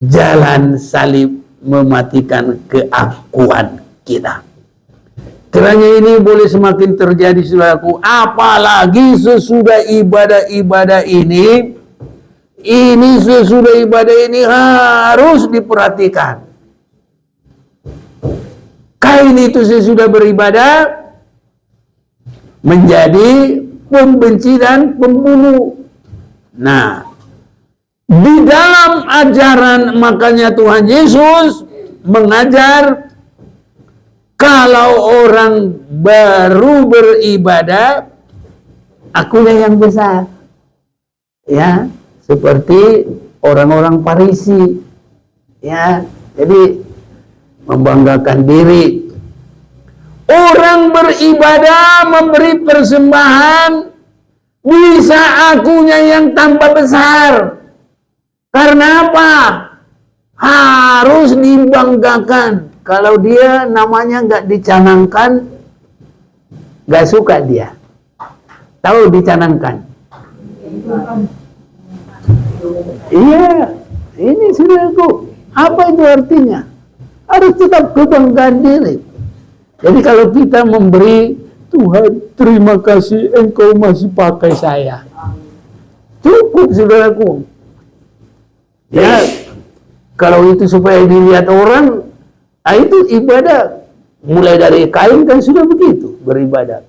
jalan salib mematikan keakuan kita. Kiranya ini boleh semakin terjadi, saudaraku, apalagi sesudah ibadah-ibadah ini sesudah ibadah ini harus diperhatikan. Kain itu sesudah beribadah menjadi pembenci dan pembunuh. Nah, di dalam ajaran makanya Tuhan Yesus mengajar kalau orang baru beribadah, akunya yang besar. Ya, seperti orang-orang Farisi. Ya, jadi membanggakan diri. Orang beribadah memberi persembahan bisa akunya yang tambah besar. Karena apa? Harus dibanggakan. Kalau dia namanya nggak dicanangkan, nggak suka dia. Tahu dicanangkan? Iya, ini saudaraku. Apa itu artinya? Harus tetap kebanggaan diri. Jadi kalau kita memberi, Tuhan terima kasih engkau masih pakai saya. Cukup saudaraku. Ya, kalau itu supaya dilihat orang, itu ibadah. Mulai dari kain kan sudah begitu beribadah.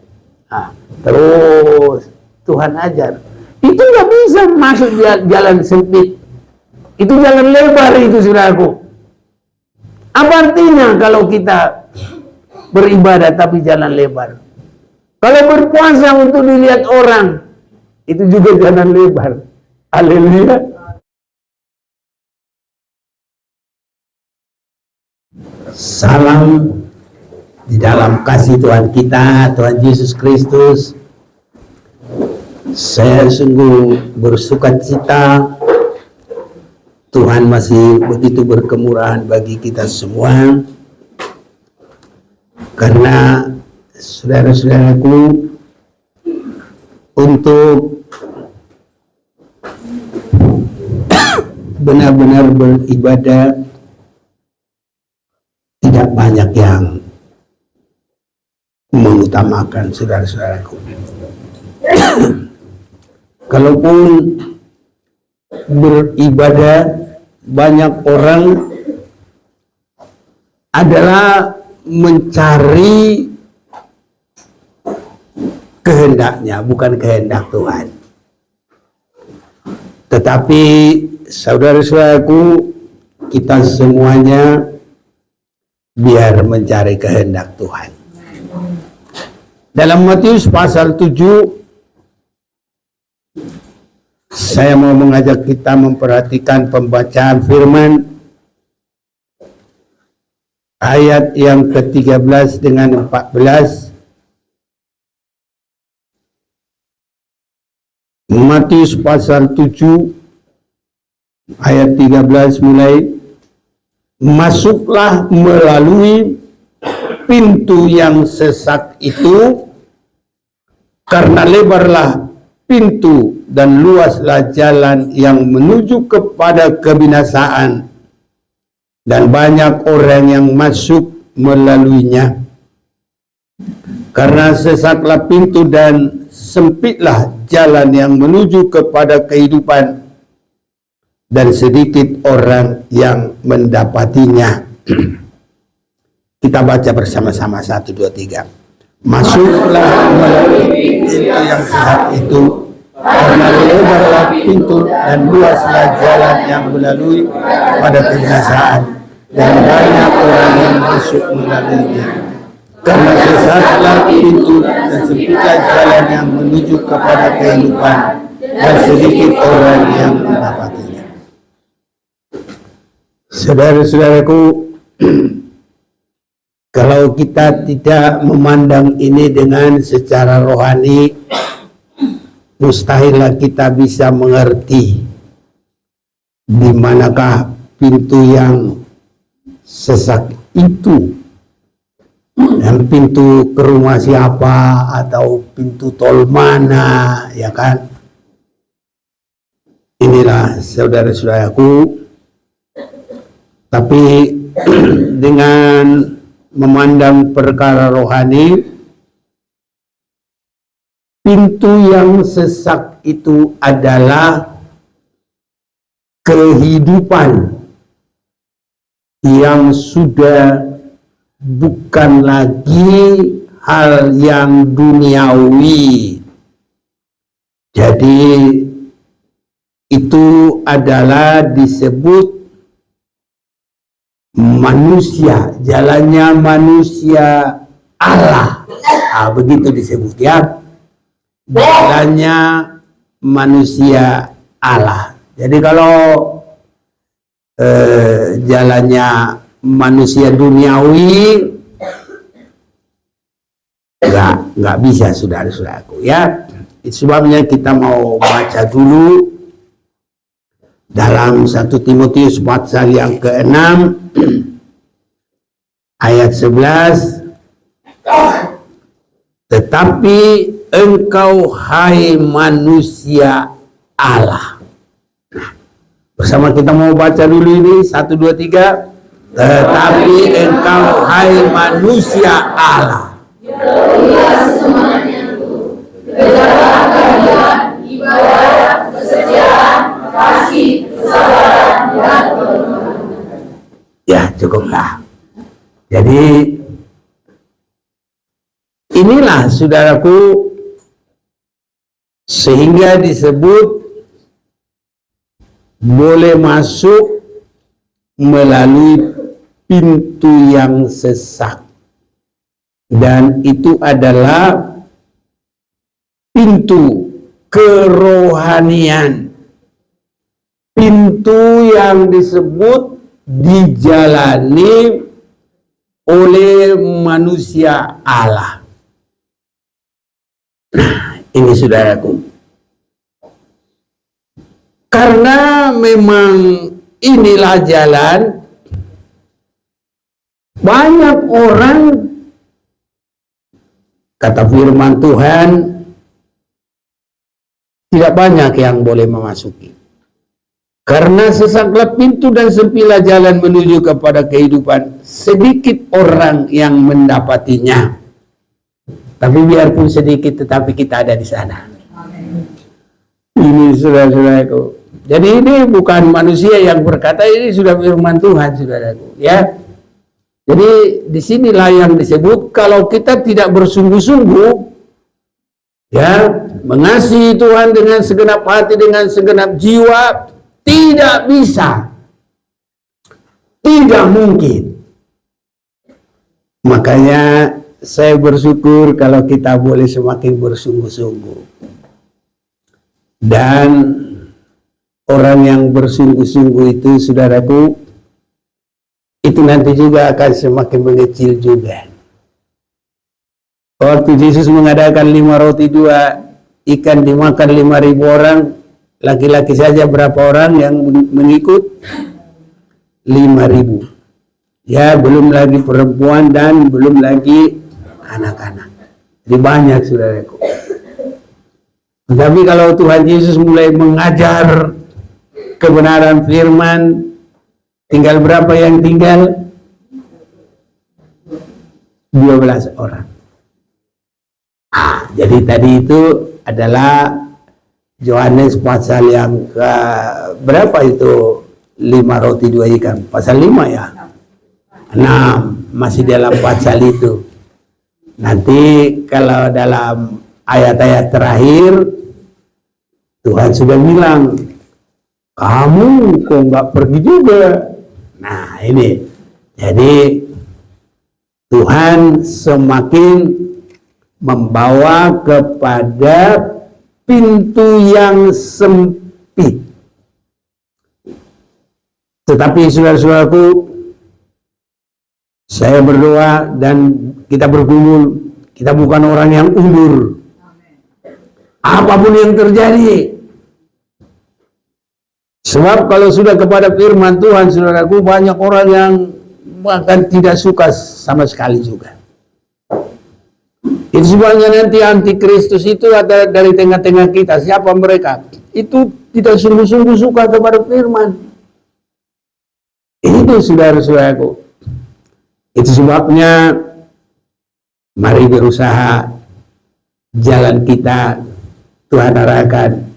Nah, terus Tuhan ajar. Itu nggak bisa masuk jalan sempit. Itu jalan lebar itu saudaraku. Apa artinya kalau kita beribadah tapi jalan lebar? Kalau berpuasa untuk dilihat orang, itu juga jalan lebar. Haleluya. Salam di dalam kasih Tuhan kita, Tuhan Yesus Kristus. Saya sungguh bersuka cita Tuhan masih begitu berkemurahan bagi kita semua, karena saudara-saudaraku, untuk benar-benar beribadah tidak banyak yang mengutamakan, saudara-saudaraku. Kalaupun beribadah, banyak orang adalah mencari kehendaknya, bukan kehendak Tuhan. Tetapi saudara-saudaraku, kita semuanya biar mencari kehendak Tuhan. Dalam Matius pasal 7, saya mau mengajak kita memperhatikan pembacaan firman ayat yang ke-13 dengan 14. Matius pasal 7 ayat 13 mulai. Masuklah melalui pintu yang sesak itu, karena lebarlah pintu dan luaslah jalan yang menuju kepada kebinasaan, dan banyak orang yang masuk melaluinya. Karena sesaklah pintu dan sempitlah jalan yang menuju kepada kehidupan, dan sedikit orang yang mendapatinya. Kita baca bersama-sama, 1, 2, 3. Masuklah melalui pintu yang sesak itu, karena lebarlah pintu dan luaslah jalan yang melalui pada kebinasaan, dan banyak orang yang masuk melaluinya. Karena sesaklah pintu dan sempitlah jalan yang menuju kepada kehidupan, dan sedikit orang yang mendapatinya. Saudara-saudaraku, kalau kita tidak memandang ini dengan secara rohani, mustahillah kita bisa mengerti di manakah pintu yang sesak itu, dan pintu ke rumah siapa, atau pintu tol mana, ya kan? Inilah saudara-saudaraku, Tapi dengan memandang perkara rohani, pintu yang sesak itu adalah kehidupan yang sudah bukan lagi hal yang duniawi. Jadi itu adalah disebut manusia, jalannya manusia Allah. Begitu disebut ya. Jalannya manusia Allah. Jadi kalau jalannya manusia duniawi nggak bisa, saudara-saudaraku ya. Sebabnya kita mau baca dulu dalam 1 Timotius pasal yang ke-6 ayat 11. Tetapi engkau hai manusia Allah. Nah, bersama kita mau baca dulu ini 1, 2, 3. Tetapi engkau hai manusia Allah. Ibadah, kesetiaan, kasih, kesabaran, dan ya cukuplah. Jadi inilah saudaraku, sehingga disebut boleh masuk melalui pintu yang sesak, dan itu adalah pintu kerohanian, pintu yang disebut dijalani oleh manusia Allah. Nah, ini saudaraku, karena memang inilah jalan, banyak orang, kata firman Tuhan, tidak banyak yang boleh memasuki. Karena sesaklah pintu dan sempitlah jalan menuju kepada kehidupan, sedikit orang yang mendapatinya. Tapi biarpun sedikit, tetapi kita ada di sana. Ini saudara-saudaraku. Jadi ini bukan manusia yang berkata, ini sudah firman Tuhan, saudaraku. Ya. Jadi disinilah yang disebut, kalau kita tidak bersungguh-sungguh, ya, mengasihi Tuhan dengan segenap hati, dengan segenap jiwa, tidak bisa, tidak mungkin. Makanya saya bersyukur kalau kita boleh semakin bersungguh-sungguh. Dan orang yang bersungguh-sungguh itu, saudaraku, itu nanti juga akan semakin mengecil juga. Waktu Yesus mengadakan 5 roti 2 ikan dimakan 5.000 orang, laki-laki saja berapa orang yang mengikut? 5.000. Ya, belum lagi perempuan dan belum lagi anak-anak. Jadi banyak, saudaraku. Tapi kalau Tuhan Yesus mulai mengajar kebenaran firman, tinggal berapa yang tinggal? 12 orang. Jadi tadi itu adalah Yohanes pasal yang ke berapa itu? 5 roti 2 ikan. Pasal 5 ya? 6. Masih dalam pasal itu. Nanti kalau dalam ayat-ayat terakhir, Tuhan sudah bilang, kamu kok nggak pergi juga? Nah ini. Jadi Tuhan semakin membawa kepada pintu yang sempit. Tetapi saudara-saudaraku, saya berdoa dan kita bergumul, kita bukan orang yang undur. Apapun yang terjadi. Sebab kalau sudah kepada firman Tuhan, saudaraku, banyak orang yang bahkan tidak suka sama sekali juga. Itu sebabnya nanti antikristus itu ada dari tengah-tengah kita. Siapa mereka? Itu tidak sungguh-sungguh suka kepada firman. Ini Itu saudara-saudaraku. Itu sebabnya mari berusaha, jalan kita Tuhan arahkan,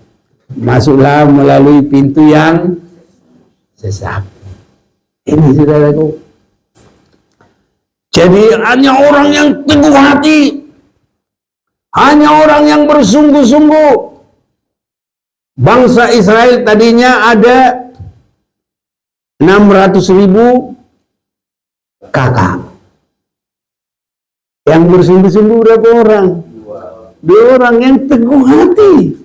masuklah melalui pintu yang sesat. Ini saudaraku. Jadi hanya orang yang teguh hati, hanya orang yang bersungguh-sungguh. Bangsa Israel tadinya ada 600.000 kakak. Yang bersungguh-sungguh berapa orang? 2 orang yang teguh hati.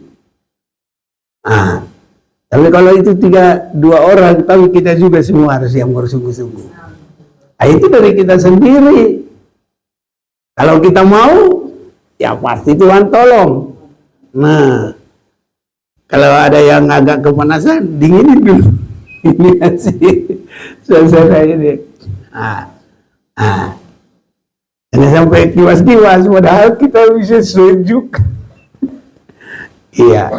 Tapi kalau itu 2 orang, tapi kita juga semua harus yang bersungguh-sungguh. Itu dari kita sendiri. Kalau kita mau, ya pasti Tuhan tolong. Nah, kalau ada yang agak kepanasan, dinginin dulu. Ini sih suasana ini. Jangan sampai kiwas-kiwas, padahal kita bisa sejuk. Iya.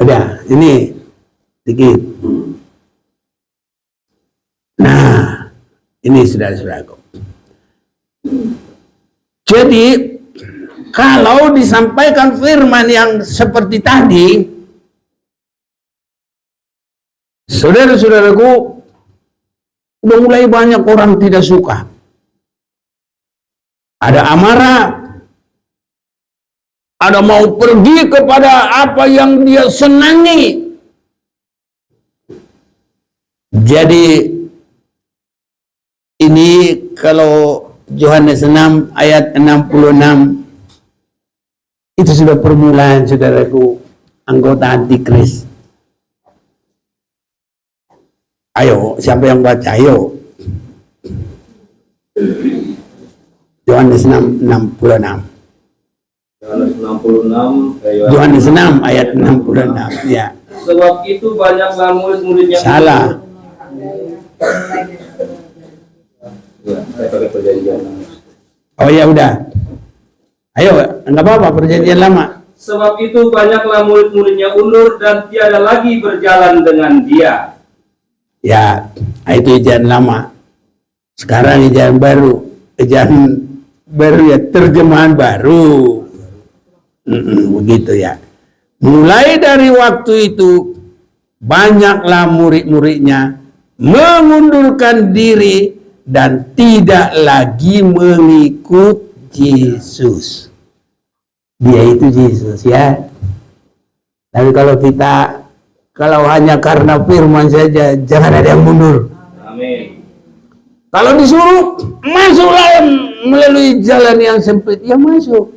Udah, ini dikit. Nah, ini saudara-saudaraku. Jadi, kalau disampaikan firman yang seperti tadi, saudara-saudaraku, udah mulai banyak orang tidak suka. Ada amarah, ada mau pergi kepada apa yang dia senangi. Jadi ini kalau Yohanes 6 ayat 66 itu sudah permulaan, saudaraku, anggota antikris. Ayo, siapa yang baca? Ayo. Yohanes 6:66. Yohanes 6 ayat 66. Ya. Sebab itu banyaklah murid-muridnya. Salah. Oh ya udah. Ayo, enggak apa-apa, perjanjian lama. Sebab itu banyaklah murid-muridnya undur dan tiada lagi berjalan dengan dia. Ya, itu ejaan lama. Sekarang ejaan baru. Ejaan baru ya, terjemahan baru. Begitu ya. Mulai dari waktu itu, banyaklah murid-muridnya mengundurkan diri dan tidak lagi mengikut Yesus. Dia itu Yesus ya. Tapi kalau hanya karena firman saja, jangan ada yang mundur. Amin. Kalau disuruh masuklah melalui jalan yang sempit, ya masuk.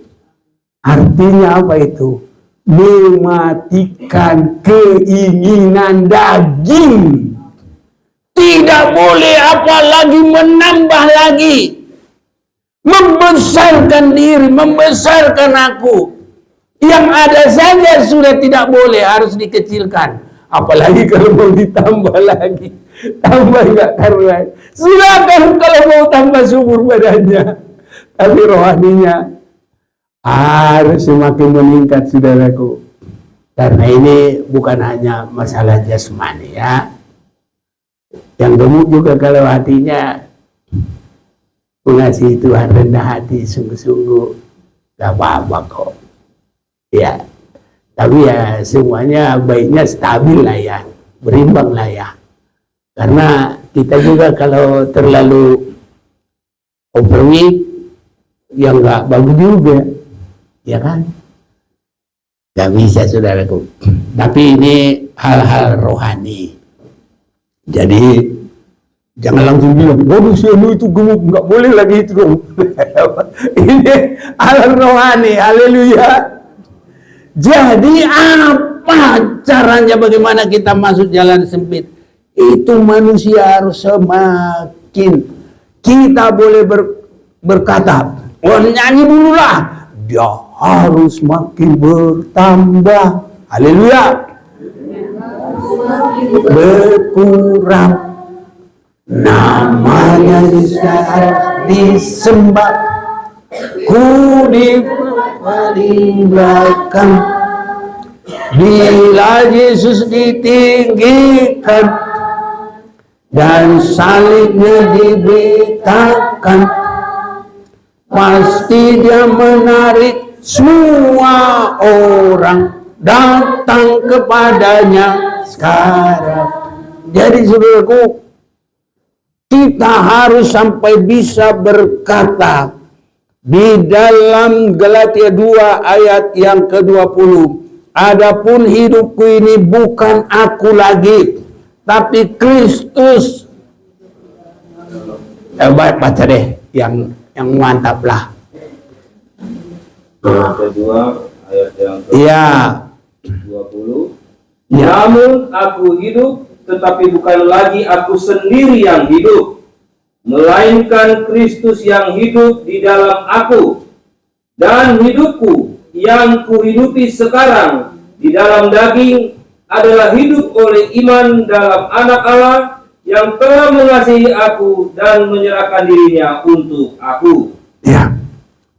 Artinya apa itu? Mematikan keinginan daging. Tidak boleh apalagi menambah lagi. Membesarkan diri, membesarkan aku. Yang ada saja sudah tidak boleh, harus dikecilkan. Apalagi kalau mau ditambah lagi. Tambah enggak karuan. Silakan kalau mau tambah subur badannya. Tapi rohaninya harus semakin meningkat, saudaraku. Karena ini bukan hanya masalah jasmani ya. Yang gemuk juga kalau hatinya mengasihi Tuhan, rendah hati, sungguh-sungguh, gak apa-apa kok. Ya, tapi ya semuanya baiknya stabil lah ya, berimbang lah ya. Karena kita juga kalau terlalu overweight, ya nggak bagus juga, ya kan? Gak bisa, saudaraku. Tapi ini hal-hal rohani. Jadi jangan langsung bilang, waduh si Anu itu gemuk, nggak boleh lagi itu dong. Ini hal rohani, haleluya. Jadi apa caranya, bagaimana kita masuk jalan sempit? Itu manusia harus semakin, kita boleh berkata, oh nyanyi dulu lah, dia harus makin bertambah, haleluya. Berkurang, namanya disembah, ku di paling belakang, Bila Yesus ditinggikan dan salibnya diberitakan, pasti dia menarik semua orang datang kepadanya sekarang. Jadi saudaraku, kita harus sampai bisa berkata di dalam Galatia 2 ayat yang ke-20, adapun hidupku ini bukan aku lagi, tapi Kristus. Baca deh yang mantap lah. Kedua ayat yang ke-20. Ya. Namun aku hidup, tetapi bukan lagi aku sendiri yang hidup, melainkan Kristus yang hidup di dalam aku. Dan hidupku yang kuhidupi sekarang di dalam daging adalah hidup oleh iman dalam Anak Allah yang telah mengasihi aku dan menyerahkan dirinya untuk aku. Ya.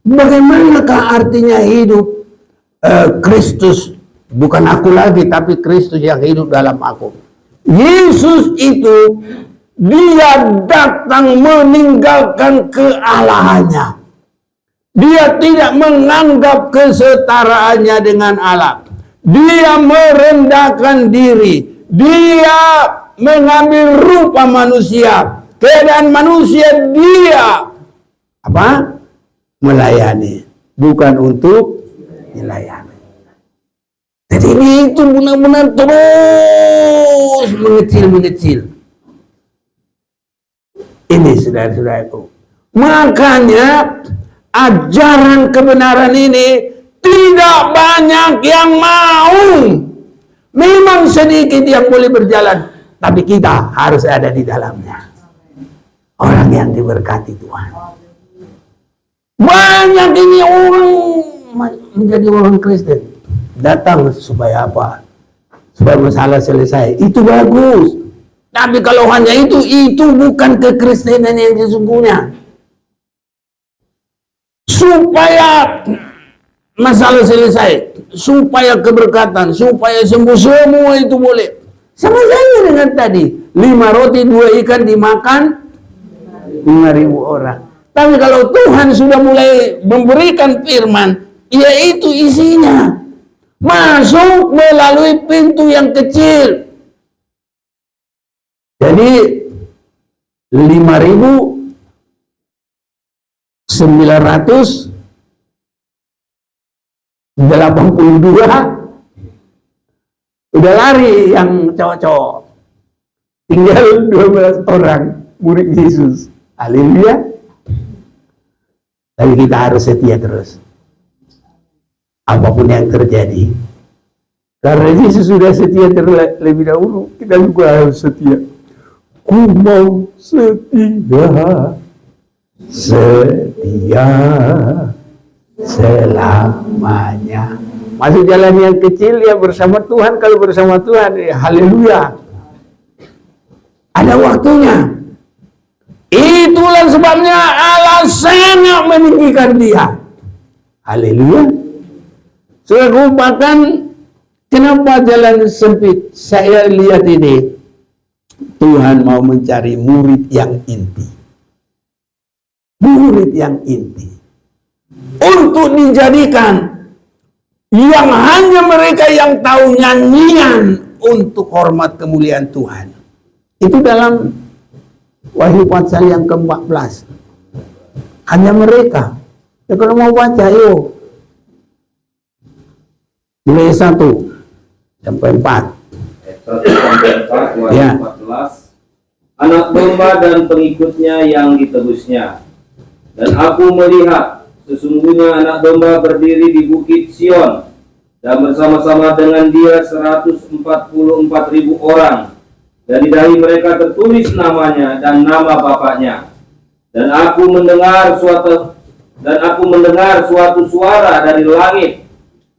Bagaimanakah artinya hidup? Kristus, bukan aku lagi, tapi Kristus yang hidup dalam aku. Yesus itu, dia datang meninggalkan kealahannya. Dia tidak menganggap kesetaraannya dengan Allah. Dia merendahkan diri. Dia mengambil rupa manusia. Keadaan manusia dia melayani, bukan untuk dilayani. Jadi ini itu benar-benar terus mengecil. Ini saudara-saudaraku. Makanya ajaran kebenaran ini tidak banyak yang mau. Memang sedikit yang boleh berjalan, tapi kita harus ada di dalamnya. Orang yang diberkati Tuhan. Banyak ini orang menjadi orang Kristen. Datang supaya apa? Supaya masalah selesai. Itu bagus. Tapi kalau hanya itu bukan kekristenan yang sesungguhnya. Supaya masalah selesai, supaya keberkatan, supaya sembuh, semua itu boleh. Sama saja dengan tadi, 5 roti 2 ikan dimakan 5.000 orang. Tapi kalau Tuhan sudah mulai memberikan firman, yaitu isinya masuk melalui pintu yang kecil. Jadi 5.982 udah lari yang cowok-cowok. Tinggal 12 orang murid Yesus. Haleluya. Tapi kita harus setia terus. Apapun yang terjadi. Karena Yesus sudah setia terlebih dahulu, kita juga harus setia. Ku mau setia selamanya. Masuk jalan yang kecil ya bersama Tuhan. Kalau bersama Tuhan, ya haleluya. Ada waktunya. Itulah sebabnya Allah sangat meninggikan dia. Haleluya. Saudara, bahkan kenapa jalan sempit? Saya lihat ini, Tuhan mau mencari murid yang inti. Murid yang inti. Untuk dijadikan yang hanya mereka yang tahu nyanyian untuk hormat kemuliaan Tuhan. Itu dalam Wahyu pasal yang ke-14. Hanya mereka. Ya kalau mau baca, yuk. Mulai 1 sampai 4. Ya. 14. Anak domba dan pengikutnya yang ditebusnya. Dan aku melihat sesungguhnya anak domba berdiri di bukit Sion, dan bersama-sama dengan dia 144.000 orang. Dan di dahi mereka tertulis namanya dan nama bapaknya. Dan aku mendengar suatu suara dari langit,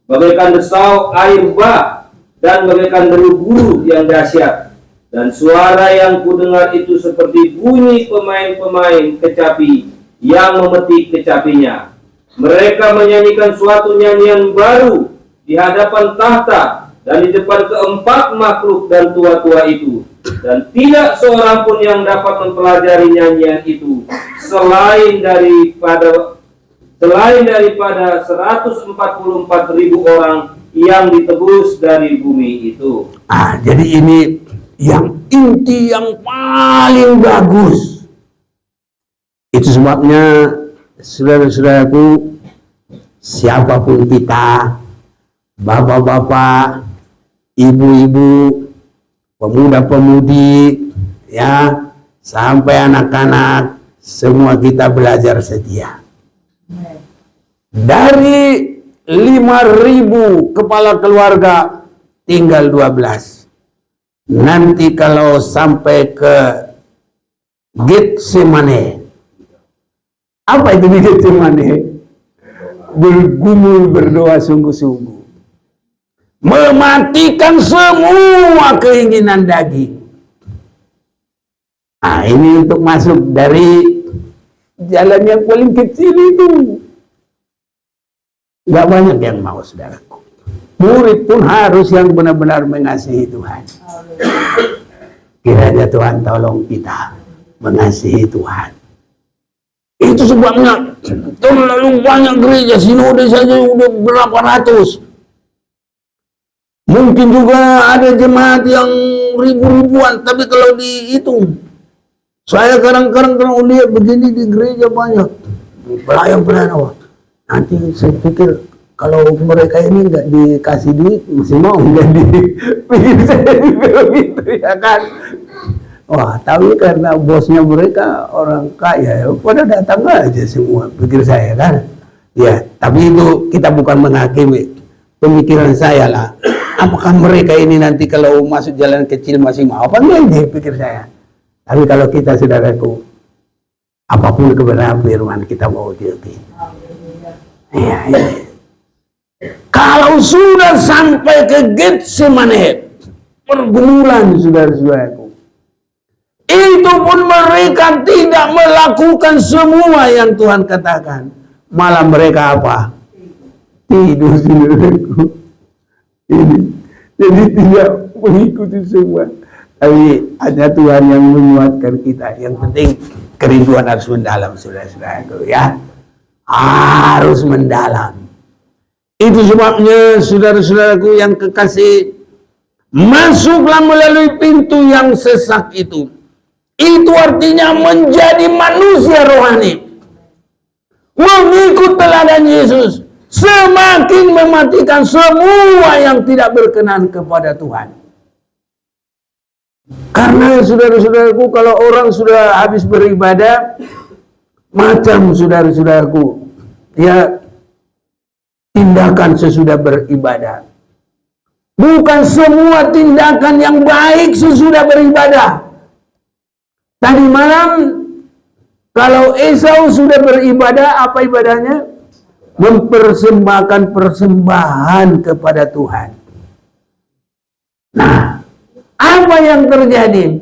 bagaikan desau air bah dan bagaikan deru guru yang dahsyat. Dan suara yang kudengar itu seperti bunyi pemain-pemain kecapi yang memetik kecapinya. Mereka menyanyikan suatu nyanyian baru di hadapan tahta dan di depan keempat makhluk dan tua-tua itu, dan tidak seorang pun yang dapat mempelajari nyanyian itu selain daripada 144.000 orang yang ditebus dari bumi itu. Jadi ini yang inti yang paling bagus. Itu sebabnya saudara-saudaraku, siapapun kita, bapak-bapak, ibu-ibu, pemuda-pemudi, ya, sampai anak-anak, semua kita belajar setia. Dari 5.000 kepala keluarga tinggal 12. Nanti kalau sampai ke Getsemane, apa itu di Getsemane? Bergumul berdoa sungguh-sungguh, mematikan semua keinginan daging. Ini untuk masuk dari jalan yang paling kecil itu. Gak banyak yang mau, saudaraku. Murid pun harus yang benar-benar mengasihi Tuhan. Kiranya Tuhan tolong kita mengasihi Tuhan. Itu sebabnya terlalu banyak gereja sinode saja udah berapa ratus. Mungkin juga ada jemaat yang ribu-ribuan, tapi kalau dihitung, saya kadang-kadang kalau lihat begini di gereja banyak pelayan-pelayan. Nanti saya pikir kalau mereka ini nggak dikasih duit masih mau jadi pikir saya begitu, ya kan? Wah, tapi karena bosnya mereka orang kaya, pada datang aja semua, pikir saya kan? Ya, tapi itu kita bukan menghakimi, pemikiran saya lah. Apakah mereka ini nanti kalau masuk jalan kecil masih mau apa enggak, pikir saya. Tapi kalau kita, saudaraku, apapun kebenaran firman kita mau diikuti. Ya. Kalau sudah sampai ke Getsemane, pergumulan, saudara-saudaraku, itu pun mereka tidak melakukan semua yang Tuhan katakan. Malah mereka apa? Tidur, saudaraku. Ini. Jadi tidak mengikuti semua. Tapi hanya Tuhan yang menguatkan kita. Yang penting kerinduan harus mendalam, saudara-saudaraku, ya. Harus mendalam. Itu sebabnya, saudara-saudaraku yang kekasih, masuklah melalui pintu yang sesak itu. Itu artinya menjadi manusia rohani, mengikut teladan Yesus, semakin mematikan semua yang tidak berkenan kepada Tuhan. Karena saudara-saudaraku, kalau orang sudah habis beribadah, macam saudara-saudaraku, ya, tindakan sesudah beribadah. Bukan semua tindakan yang baik sesudah beribadah. Tadi malam, kalau Esau sudah beribadah, apa ibadahnya? Mempersembahkan persembahan kepada Tuhan. Nah, apa yang terjadi?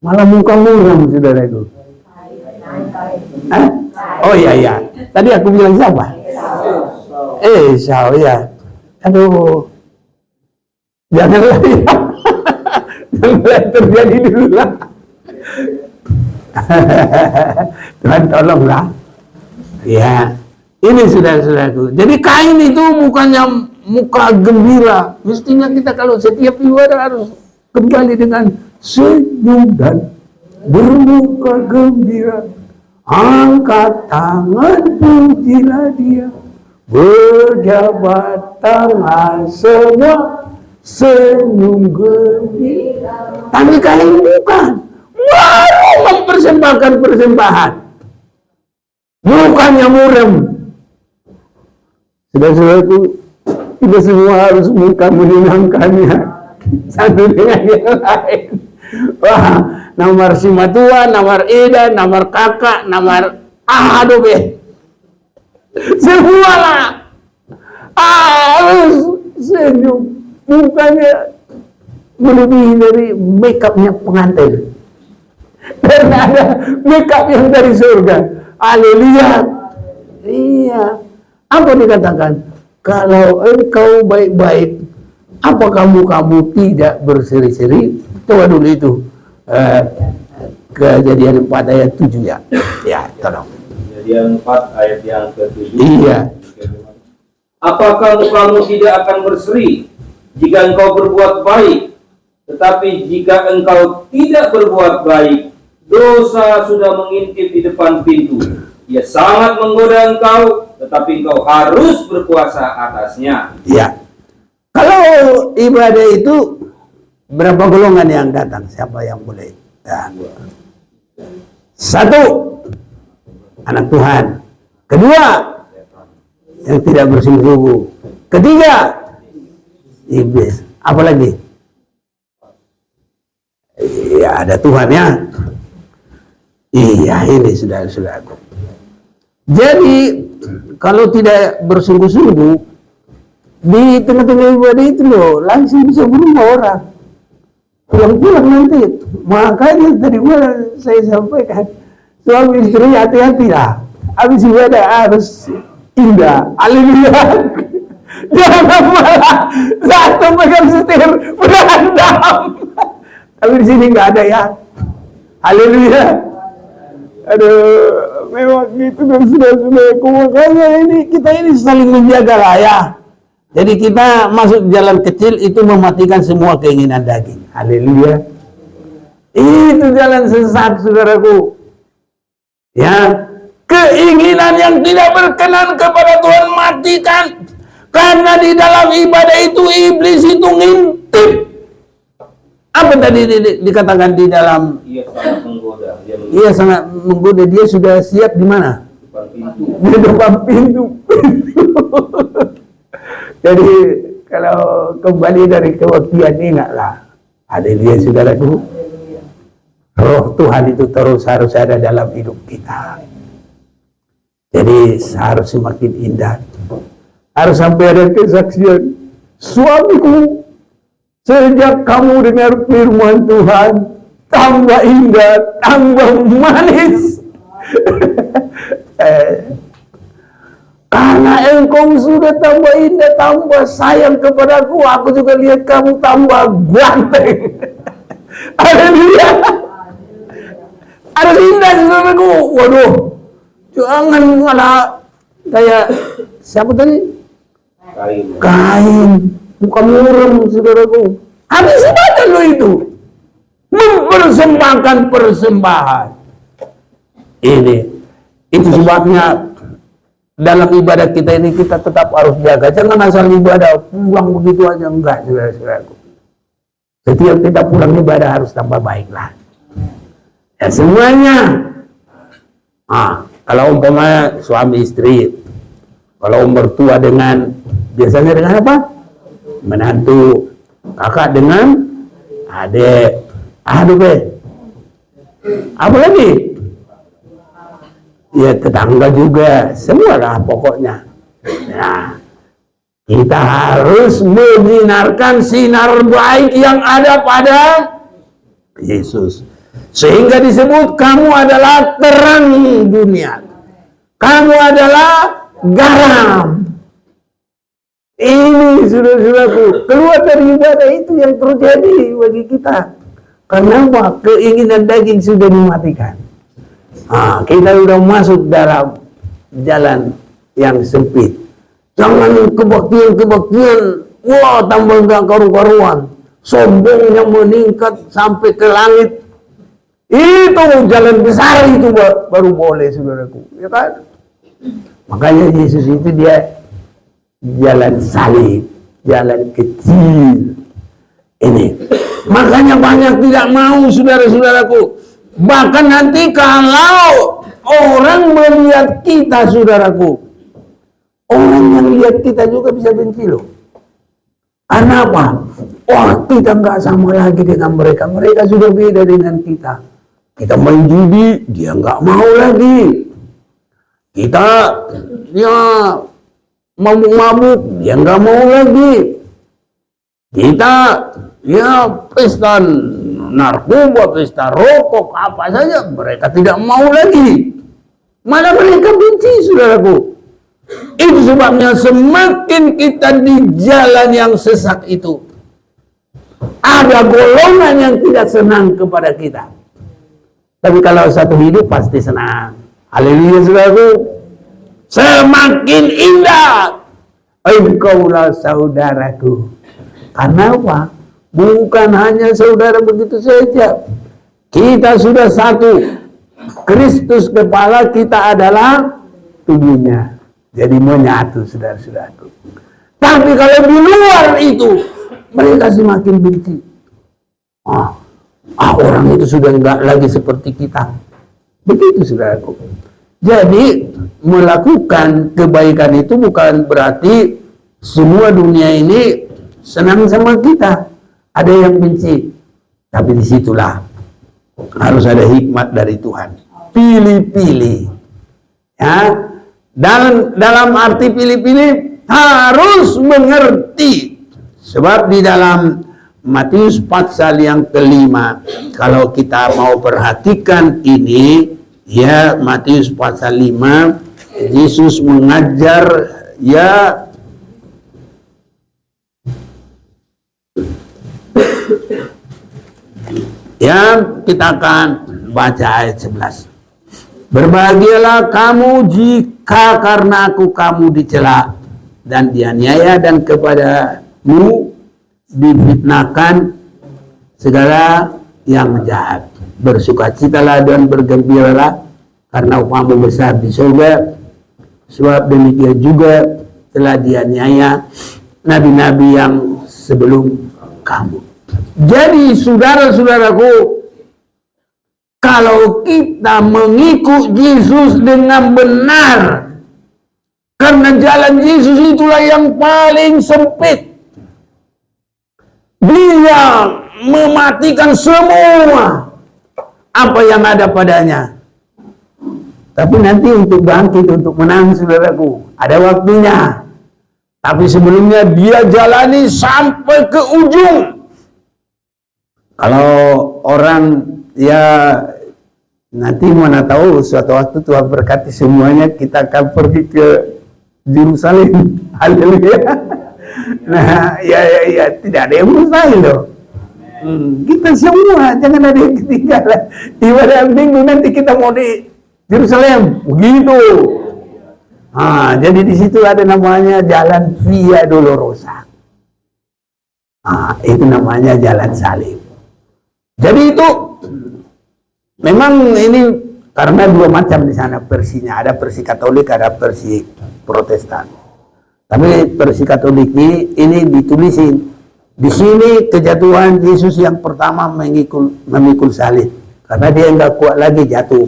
Malah muka muram, saudaraku. Oh iya. Tadi aku bilang siapa? Esau, ya. Aduh. Janganlah ya. Janganlah terjadi dulu lah. Tuhan tolonglah. Ya. Ini saudara-saudaraku. Jadi Kain itu bukannya muka gembira. Mestinya kita kalau setiap ibadah harus kembali dengan senyum dan bermuka gembira. Angkat tangan, pujilah Dia. Berjabat tangan semua, senyum gembira. Tapi Kain bukan. Baru mempersembahkan persembahan. Bukannya muram. Saudara-saudaraku, kita semua harus muka menyenangkannya satu dengan yang lain. Wah, nomor si matua, nomor Ida, nomor kakak, nomor aduh be. Semualah harus senyum. Bukannya melebihi dari makeupnya pengantin. Karena ada makeup yang dari surga. Haleluya. Iya. Apa dikatakan? Kalau engkau baik-baik, apa kamu tidak berseri-seri? Coba dulu itu Kejadian 4 ayat 7 ya. Ya, tolong. Kejadian 4 ayat yang ke-7. Iya. Apakah kamu tidak akan berseri jika engkau berbuat baik? Tetapi jika engkau tidak berbuat baik, dosa sudah mengintip di depan pintu. Ia sangat menggoda engkau, tetapi engkau harus berkuasa atasnya. Ya. Kalau ibadah itu berapa golongan yang datang? Siapa yang boleh? Ya. 1, anak Tuhan. 2, yang tidak bersungguh-sungguh. 3, iblis. Apa lagi? Ya, ada Tuhan ya. Iya, ini saudara-saudaraku. Jadi kalau tidak bersungguh-sungguh di tengah-tengah ibadah itu loh, langsung bisa berubah orang. Pulang-pulang nanti. Makanya tadi malam saya sampaikan, suami istri hati-hati lah. Habis ibadah harus indah. Haleluya. Jangan malah satu pegang setir berantem. Tapi di sini nggak ada ya. Haleluya. Aduh, memang gitu dan sudah-sudah. Makanya kita ini saling menjaga lah ya. Jadi kita masuk jalan kecil itu mematikan semua keinginan daging. Haleluya. Itu jalan sesat, saudaraku. Ya, keinginan yang tidak berkenan kepada Tuhan matikan. Karena di dalam ibadah itu iblis itu ngintip. Apa tadi dikatakan di dalam? Ia sangat menggoda. Ia sangat menggoda. Dia sudah siap di mana? Depan pintu. Di depan pintu. Jadi kalau kembali dari kewaktian, ingatlah, haleluya saudaraku, roh Tuhan itu terus harus ada dalam hidup kita. Jadi harus semakin indah. Harus sampai ada kesaksian, suamiku, sejak kamu dengar firman Tuhan, tambah indah, tambah manis. Karena engkau sudah tambah indah, tambah sayang kepadaku, aku juga lihat kamu tambah ganteng. Haleluya. Harus indah saudaraku. Waduh, jangan malah kayak siapa tadi? Kain. Muka muram saudaraku. Habis ibadah lo itu. Mempersembahkan persembahan. Itu sebabnya dalam ibadah kita ini kita tetap harus jaga. Jangan asal ibadah pulang begitu aja, enggak, saudara-saudaraku. Setiap kita pulang ibadah harus tambah baiklah. Ya semuanya. Kalau umpamanya suami istri, kalau mertua dengan biasanya dengan apa? Menantu, kakak dengan adik, apa lagi? Ya tetangga juga, semualah pokoknya. Nah, kita harus menyinarkan sinar baik yang ada pada Yesus. Sehingga disebut kamu adalah terang dunia. Kamu adalah garam. Ini saudara-saudaraku, keluar dari ibadah itu yang terjadi bagi kita. Karena apa? Keinginan daging sudah dimatikan. Kita sudah masuk dalam jalan yang sempit. Jangan kebaktian, wah tambah enggak karu-karuan. Sombongnya meningkat sampai ke langit. Itu jalan besar itu baru boleh saudaraku. Ya kan? Makanya Yesus itu dia jalan salib, jalan kecil. Ini. Makanya banyak tidak mau saudara-saudaraku. Bahkan nanti kalau orang melihat kita saudaraku, orang yang lihat kita juga bisa benci loh. Karena apa? Wah kita nggak sama lagi dengan mereka. Mereka sudah beda dengan kita. Kita main judi, dia nggak mau lagi. Kita ya mabuk-mabuk, dia nggak mau lagi. Kita ya pesta narkoba, pesta rokok, apa saja, mereka tidak mau lagi. Malah mereka benci saudaraku. Itu sebabnya semakin kita di jalan yang sesat itu, Ada golongan yang tidak senang kepada kita. Tapi kalau satu hidup pasti senang. Haleluya saudaraku. Semakin indah engkaulah saudaraku. Karena apa? Bukan hanya saudara begitu saja. Kita sudah satu. Kristus kepala, kita adalah tubuhnya. Jadi menyatu saudara-saudaraku. Tapi kalau di luar itu, mereka semakin benci. Orang itu sudah enggak lagi seperti kita. Begitu saudaraku. Jadi melakukan kebaikan itu bukan berarti semua dunia ini senang sama kita. Ada yang benci. Tapi disitulah harus ada hikmat dari Tuhan. Pilih-pilih. Ya. Dalam arti pilih-pilih harus mengerti. Sebab di dalam Matius pasal yang kelima, kalau kita mau perhatikan ini, ya Matius pasal 5, Yesus mengajar ya kita akan baca ayat 11. Berbahagialah kamu jika karena aku kamu dicela dan dianiaya dan kepadamu difitnahkan segala yang jahat. Bersukacitalah dan bergembiralah karena upahmu besar di surga, sebab demikian juga telah dianiaya nabi-nabi yang sebelum kamu. Jadi saudara-saudaraku, kalau kita mengikut Yesus dengan benar, karena jalan Yesus itulah yang paling sempit. Dia mematikan semua apa yang ada padanya. Tapi nanti untuk bangkit, untuk menang saudaraku, ada waktunya. Tapi sebelumnya dia jalani sampai ke ujung. Kalau orang ya nanti mana tahu suatu waktu Tuhan berkati semuanya kita akan pergi ke Yerusalem. Haleluya. Nah, ya tidak ada yang mustahil loh. Kita semua jangan ada yang ketinggalan. Ibadah minggu nanti kita mau di Yerusalem, begitu. Jadi di situ ada namanya jalan Via Dolorosa. Itu namanya jalan salib. Jadi itu memang ini karena dua macam di sana versinya, ada versi Katolik, ada versi Protestan. Tapi versi Katolik ini ditulisin di sini kejatuhan Yesus yang pertama memikul salib karena dia nggak kuat lagi jatuh.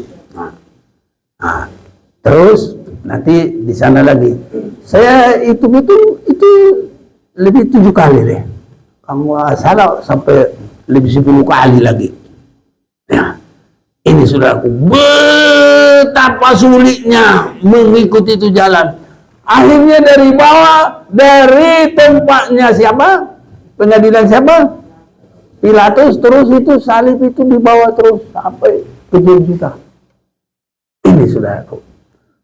Terus nanti di sana lagi saya itu lebih 7 kali deh. Kamu salah sampai lebih 10 kali lagi. Nah, ini saudaraku, betapa sulitnya mengikuti itu jalan. Akhirnya dari bawah, dari tempatnya siapa? Pengadilan siapa? Pilatus, terus itu salib itu dibawa terus sampai ke Golgota. Ini saudaraku.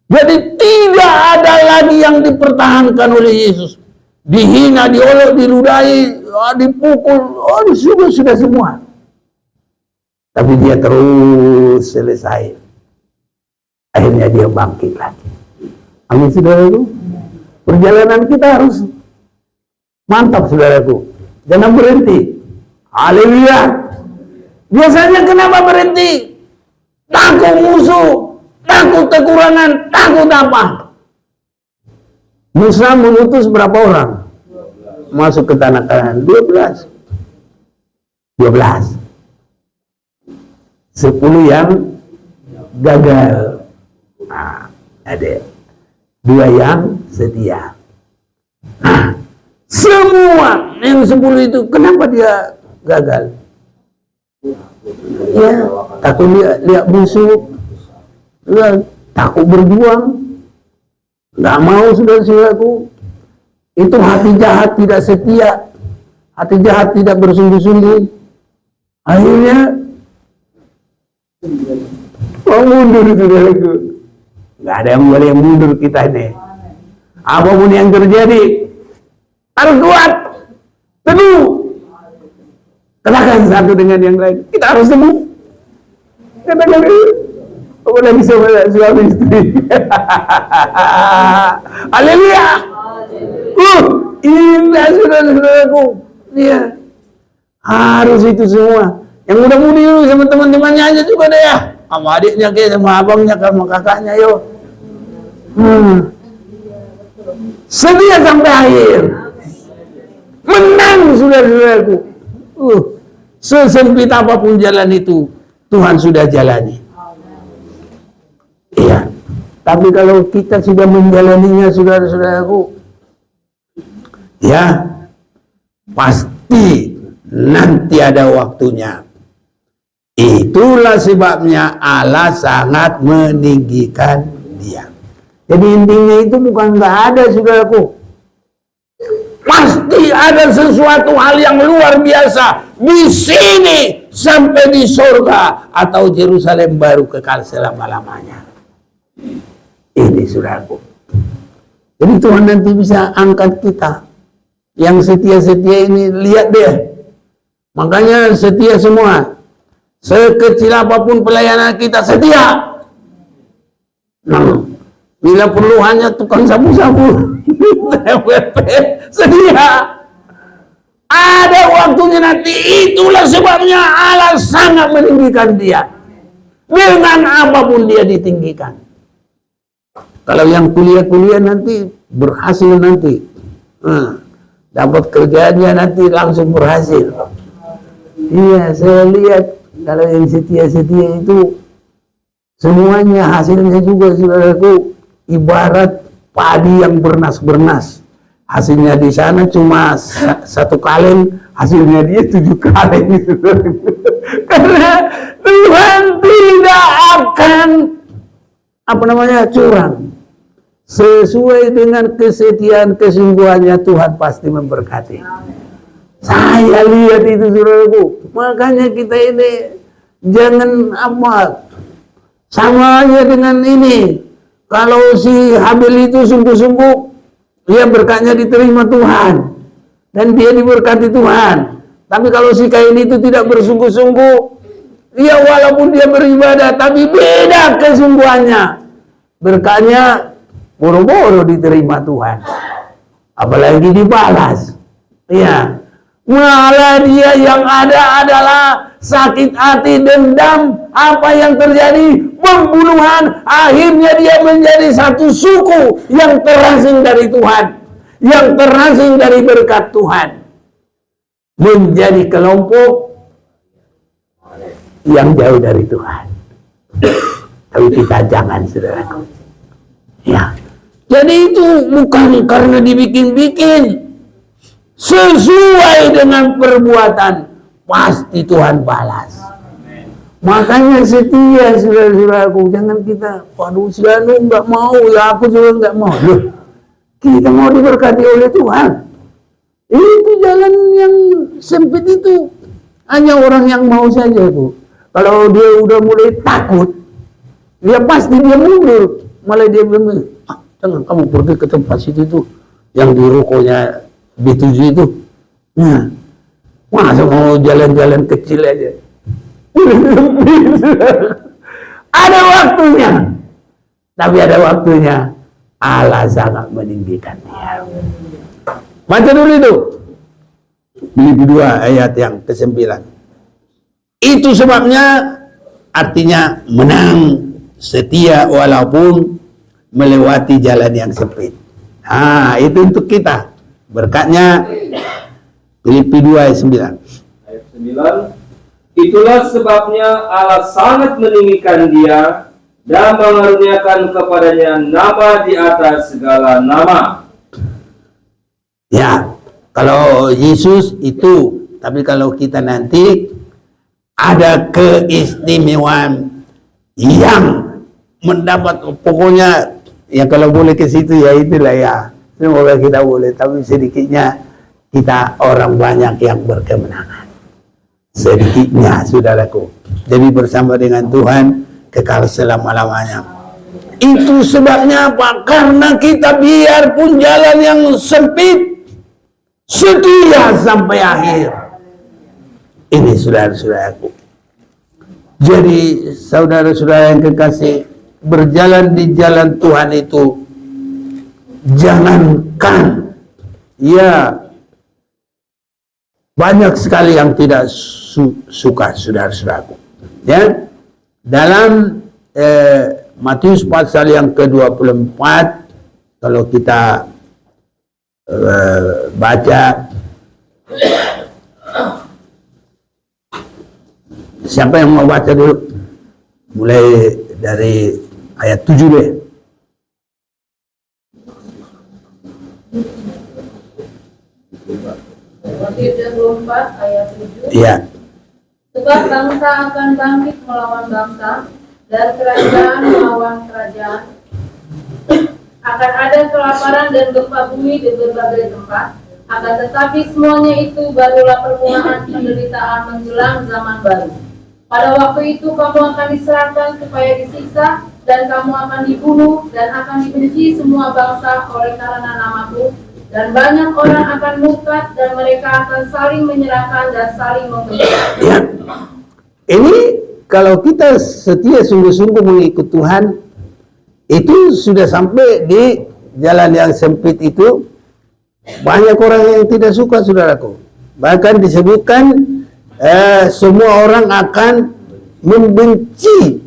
Jadi tidak ada lagi yang dipertahankan oleh Yesus. Dihina, diolok, diludahi, dipukul, sudah semua. Tapi dia terus selesai. Akhirnya dia bangkit lagi. Amin saudaraku. Perjalanan kita harus mantap saudaraku. Jangan berhenti. Haleluya. Biasanya kenapa berhenti? Takut musuh, takut kekurangan, takut apa? Musa mengutus berapa orang masuk ke tanah Kanaan? 12. 10 yang gagal. Ada 2 yang setia. Semua yang 10 itu kenapa dia gagal? Ya, takut lihat musuh, takut berjuang. Nggak mau saudara-saudaraku. Itu hati jahat tidak setia, hati jahat tidak bersungguh-sungguh. Akhirnya mundur saudaraku. Nggak ada yang boleh mundur kita ini. Apapun yang terjadi harus kuat, teguh, Katakan satu dengan yang lain. Kita harus temu. Katakan apalagi sama suami istri. Haleluya. Indah saudara-saudaraku. Iya. Harus itu semua. Yang muda-mudi dulu sama teman-temannya aja juga deh ya. Sama adiknya kayak sama abangnya, sama kakaknya yuk. Setia sampai akhir. Menang saudara-saudaraku. Sesempit apapun jalan itu, Tuhan sudah jalani. Iya. Tapi kalau kita sudah menjalaninya saudara-saudaraku, ya pasti nanti ada waktunya. Itulah sebabnya Allah sangat meninggikan dia. Jadi intinya itu bukan nggak ada saudaraku. Pasti ada sesuatu hal yang luar biasa di sini sampai di surga atau Yerusalem baru kekal selama-lamanya. Ini saudaraku. Jadi Tuhan nanti bisa angkat kita. Yang setia-setia ini, lihat deh. Makanya setia semua. Sekecil apapun pelayanan kita setia. Bila perlu hanya tukang sabu-sabu. Setia. Ada waktunya nanti. Itulah sebabnya Allah sangat meninggikan dia. Dengan apapun dia ditinggikan. Kalau yang kuliah-kuliah nanti berhasil nanti. Dapat kerjaannya nanti langsung berhasil. Iya, saya lihat kalau yang setia-setia itu semuanya hasilnya juga saudaraku ibarat padi yang bernas-bernas. Hasilnya di sana cuma satu kaleng, hasilnya dia 7 kaleng. Karena Tuhan tidak akan curang. Sesuai dengan kesetiaan kesungguhannya Tuhan pasti memberkati. Saya lihat itu saudaraku. Makanya kita ini jangan sama aja dengan ini. Kalau si Habil itu sungguh-sungguh, dia berkatnya diterima Tuhan dan dia diberkati Tuhan. Tapi kalau si Kain itu tidak bersungguh-sungguh, dia walaupun dia beribadah tapi beda kesungguhannya. Berkatnya boro-boro diterima Tuhan, apalagi dibalas. Ya, malah dia yang ada adalah sakit hati, dendam, apa yang terjadi, pembunuhan. Akhirnya dia menjadi satu suku yang terasing dari Tuhan, yang terasing dari berkat Tuhan, menjadi kelompok yang jauh dari Tuhan. Tapi kita jangan, saudaraku. Ya. Jadi itu bukan karena dibikin-bikin. Sesuai dengan perbuatan, pasti Tuhan balas. Makanya setia, saudara-saudaraku. Jangan kita, waduh si Anu nggak mau, ya aku juga nggak mau. Loh, kita mau diberkati oleh Tuhan. Itu jalan yang sempit itu. Hanya orang yang mau saja, Bu. Kalau dia udah mulai takut, dia pasti dia mundur. Malah dia bilang, jangan kamu pergi ke tempat situ itu yang di rukonya B7 itu. Nah, masa mau jalan-jalan kecil aja. Ada waktunya. Tapi ada waktunya Allah sangat meninggikan dia. Baca dulu itu. Filipi 2 ayat yang ke-9. Itu sebabnya artinya menang, setia walaupun melewati jalan yang sempit. Nah, itu untuk kita. Berkatnya Filipi 2 ayat 9. Ayat 9. Itulah sebabnya Allah sangat meninggikan dia dan mengaruniakan kepadanya nama di atas segala nama. Ya, kalau Yesus itu, tapi kalau kita nanti ada keistimewaan yang mendapat, pokoknya ya kalau boleh ke situ ya itulah ya. Semoga kita boleh, tapi sedikitnya kita orang banyak yang berkemenangan. Sedikitnya, saudaraku. Jadi bersama dengan Tuhan kekal selama-lamanya. Itu sebabnya apa? Karena kita biarpun jalan yang sempit, setia sampai akhir. Ini saudara-saudaraku. Jadi saudara-saudara yang kekasih, berjalan di jalan Tuhan itu jangankan ya banyak sekali yang tidak suka, saudara-saudaraku. Ya, dalam Matius pasal yang ke-24, kalau kita baca, siapa yang mau baca dulu? Mulai dari ayat 7 deh. Matius 24 ayat 7. Iya. Sebab bangsa akan bangkit melawan bangsa, dan kerajaan melawan kerajaan. Akan ada kelaparan dan gempa bumi di berbagai tempat. Akan tetapi semuanya itu barulah permulaan penderitaan menjelang zaman baru. Pada waktu itu kamu akan diserahkan supaya disiksa, dan kamu akan dibunuh, dan akan dibenci semua bangsa oleh karena namaku. Dan banyak orang akan murtad, dan mereka akan saling menyerahkan dan saling membenci. Ya. Ini kalau kita setia sungguh-sungguh mengikut Tuhan, itu sudah sampai di jalan yang sempit itu, banyak orang yang tidak suka, saudaraku. Bahkan disebutkan semua orang akan membenci,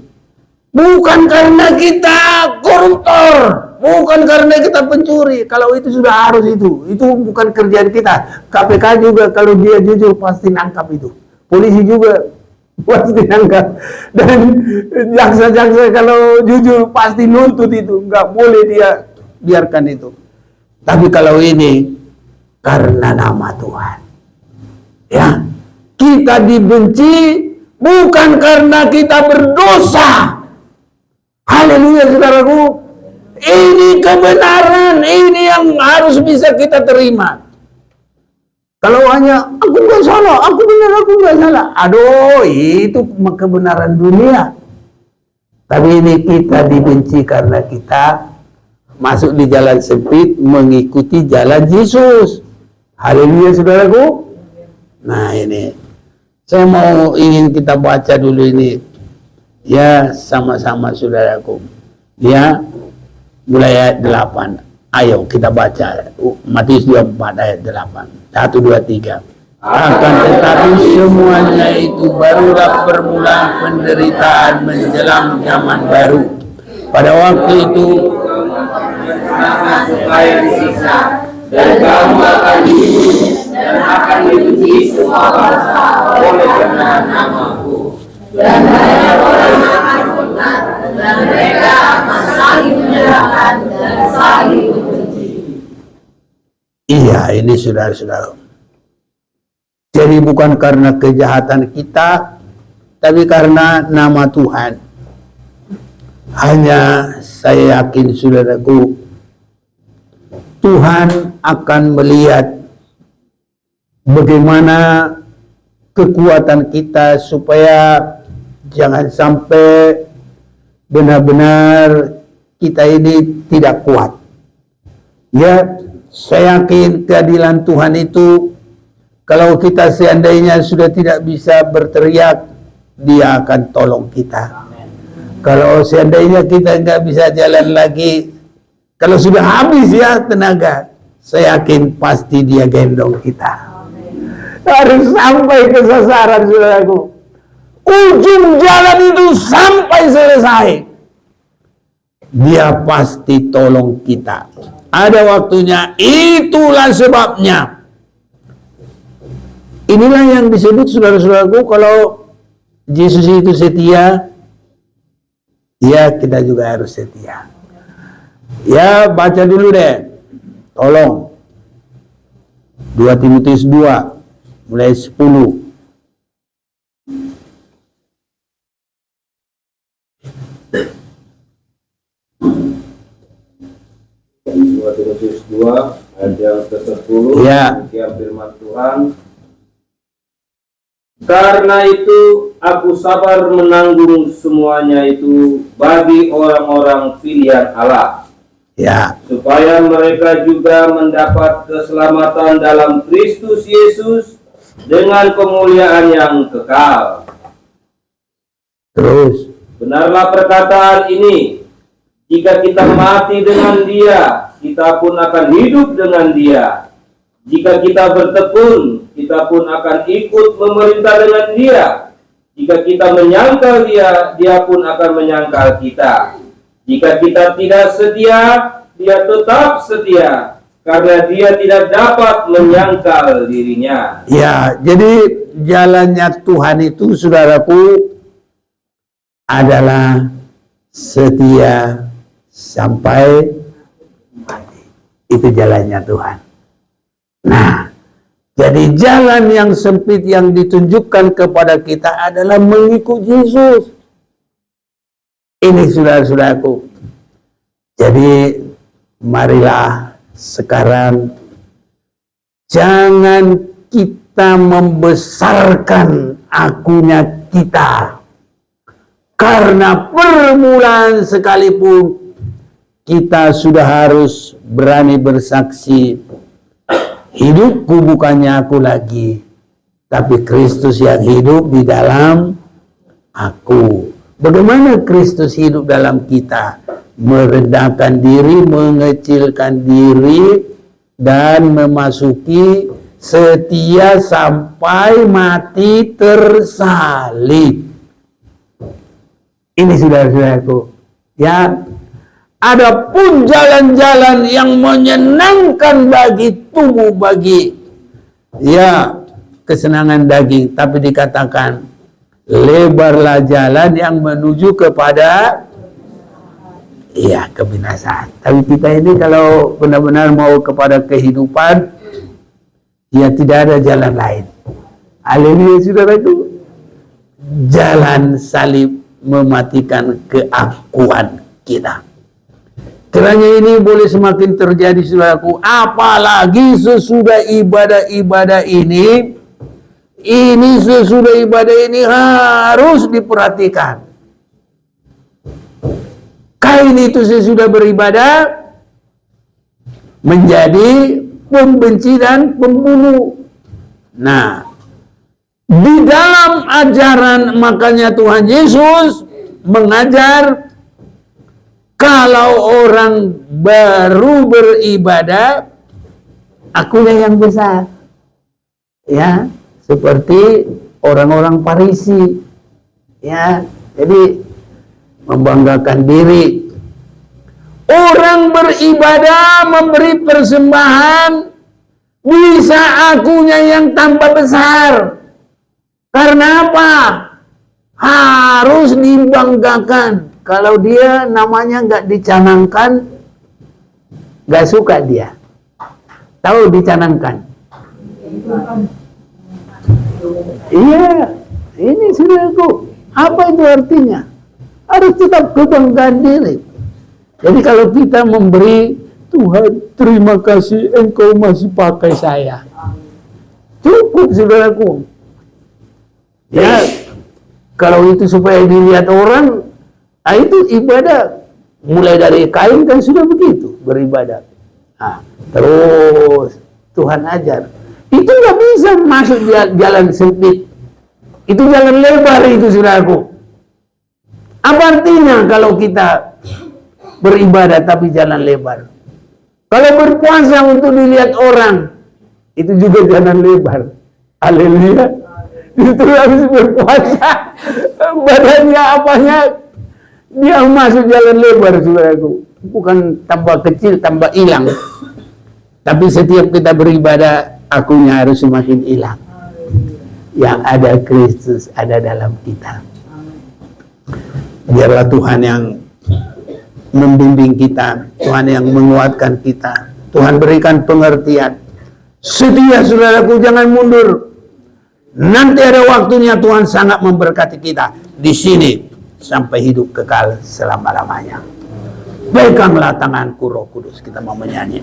bukan karena kita koruptor, bukan karena kita pencuri. Kalau itu sudah harus, itu bukan kerjaan kita. KPK juga kalau dia jujur pasti nangkap itu. Polisi juga pasti nangkap. Dan jaksa-jaksa kalau jujur pasti nuntut itu. Nggak boleh dia biarkan itu. Tapi kalau ini karena nama Tuhan, ya, kita dibenci bukan karena kita berdosa. Haleluya, saudaraku. Ini kebenaran, ini yang harus bisa kita terima. Kalau hanya aku nggak salah, aku benar, aku nggak salah, aduh, itu kebenaran dunia. Tapi ini kita dibenci karena kita masuk di jalan sempit, mengikuti jalan Yesus. Haleluya, saudaraku. Nah, ini saya ingin kita baca dulu ini, ya, sama-sama, saudaraku. Ya, mulai ayat 8. Ayo kita baca Matius 24 ayat 8. 1, 2, 3. Akan tetapi semuanya itu barulah permulaan penderitaan menjelang zaman baru. Pada waktu itu Supaya disiksa, dan kamu akan dibunuh, dan akan dibenci semua bangsa oleh karena namaku. Dan banyak orang akan murtad, dan mereka akan saling menyerahkan dan saling membenci. iya, ini saudara-saudara. Jadi bukan karena kejahatan kita, tapi karena nama Tuhan. Hanya saya yakin, saudaraku, Tuhan akan melihat bagaimana kekuatan kita supaya jangan sampai benar-benar kita ini tidak kuat. Ya, saya yakin keadilan Tuhan itu, kalau kita seandainya sudah tidak bisa berteriak, Dia akan tolong kita. Kalau seandainya kita nggak bisa jalan lagi, kalau sudah habis ya tenaga, saya yakin pasti Dia gendong kita. Harus sampai ke sasaran, saudaraku. Ujung jalan itu sampai selesai, Dia pasti tolong kita. Ada waktunya, itulah sebabnya. Inilah yang disebut, saudara-saudaraku, kalau Yesus itu setia, ya kita juga harus setia. Ya, baca dulu deh, tolong. 2 Timotius 2 mulai 10. Timotius 2 ayat yang ke-10. Ya. Demikian firman Tuhan. Karena itu aku sabar menanggung semuanya itu bagi orang-orang pilihan Allah, Ya, supaya mereka juga mendapat keselamatan dalam Kristus Yesus dengan kemuliaan yang kekal. Terus, Benarlah perkataan ini, jika kita mati dengan Dia, kita pun akan hidup dengan Dia. Jika kita bertekun, kita pun akan ikut memerintah dengan Dia. Jika kita menyangkal Dia, Dia pun akan menyangkal kita. Jika kita tidak setia, Dia tetap setia, karena Dia tidak dapat menyangkal dirinya. ya, jadi jalannya Tuhan itu, saudaraku, adalah setia sampai mati. Itu jalannya Tuhan. Nah, jadi jalan yang sempit yang ditunjukkan kepada kita adalah mengikut Yesus. Ini saudara-saudaraku. Jadi marilah sekarang jangan kita membesarkan akunya kita. Karena permulaan sekalipun kita sudah harus berani bersaksi, hidupku bukannya aku lagi, tapi Kristus yang hidup di dalam aku. Bagaimana Kristus hidup dalam kita? Merendahkan diri, mengecilkan diri, dan memasuki setia sampai mati tersalib. Ini saudara-saudaraku, ya. Adapun jalan-jalan yang menyenangkan bagi tubuh, bagi ya kesenangan daging, tapi dikatakan lebarlah jalan yang menuju kepada ya kebinasaan. Tapi kita ini kalau benar-benar mau kepada kehidupan, ya tidak ada jalan lain. Haleluya saudaraku. Jalan salib mematikan keakuan kita. Kiranya ini boleh semakin terjadi saudaraku, apalagi sesudah ibadah-ibadah ini sesudah ibadah ini harus diperhatikan. Kain itu sesudah beribadah menjadi pembenci dan pembunuh. Nah, di dalam ajaran makanya Tuhan Yesus mengajar kalau orang baru beribadah, akunya yang besar. Ya, seperti orang-orang Farisi. Ya, jadi membanggakan diri. Orang beribadah memberi persembahan, bisa akunya yang tambah besar. Karena apa? Harus dibanggakan. Kalau dia namanya nggak dicanangkan, nggak suka dia. Tahu dicanangkan? Iya, ini saudaraku. Apa itu artinya? Harus tetap kebanggaan diri. Jadi kalau kita memberi, Tuhan terima kasih engkau masih pakai saya. Cukup saudaraku. Ya, kalau itu supaya dilihat orang, itu ibadah. Mulai dari kain kan sudah begitu beribadah. Nah, terus Tuhan ajar. Itu nggak bisa masuk jalan sempit. Itu jalan lebar itu saudaraku. Apa artinya kalau kita beribadah tapi jalan lebar? Kalau berpuasa untuk dilihat orang, itu juga jalan lebar. Haleluya. Itu harus berpuasa, badannya apanya, dia masuk jalan lebar saudaraku. Bukan tambah kecil, tambah hilang. Tapi setiap kita beribadah, akunya harus semakin hilang. Yang ada Kristus ada dalam kita. Biarlah Tuhan yang membimbing kita, Tuhan yang menguatkan kita, Tuhan berikan pengertian. Setia saudaraku, jangan mundur. Nanti ada waktunya Tuhan sangat memberkati kita di sini sampai hidup kekal selama-lamanya. Peganglah tanganku Roh Kudus, kita mau menyanyi.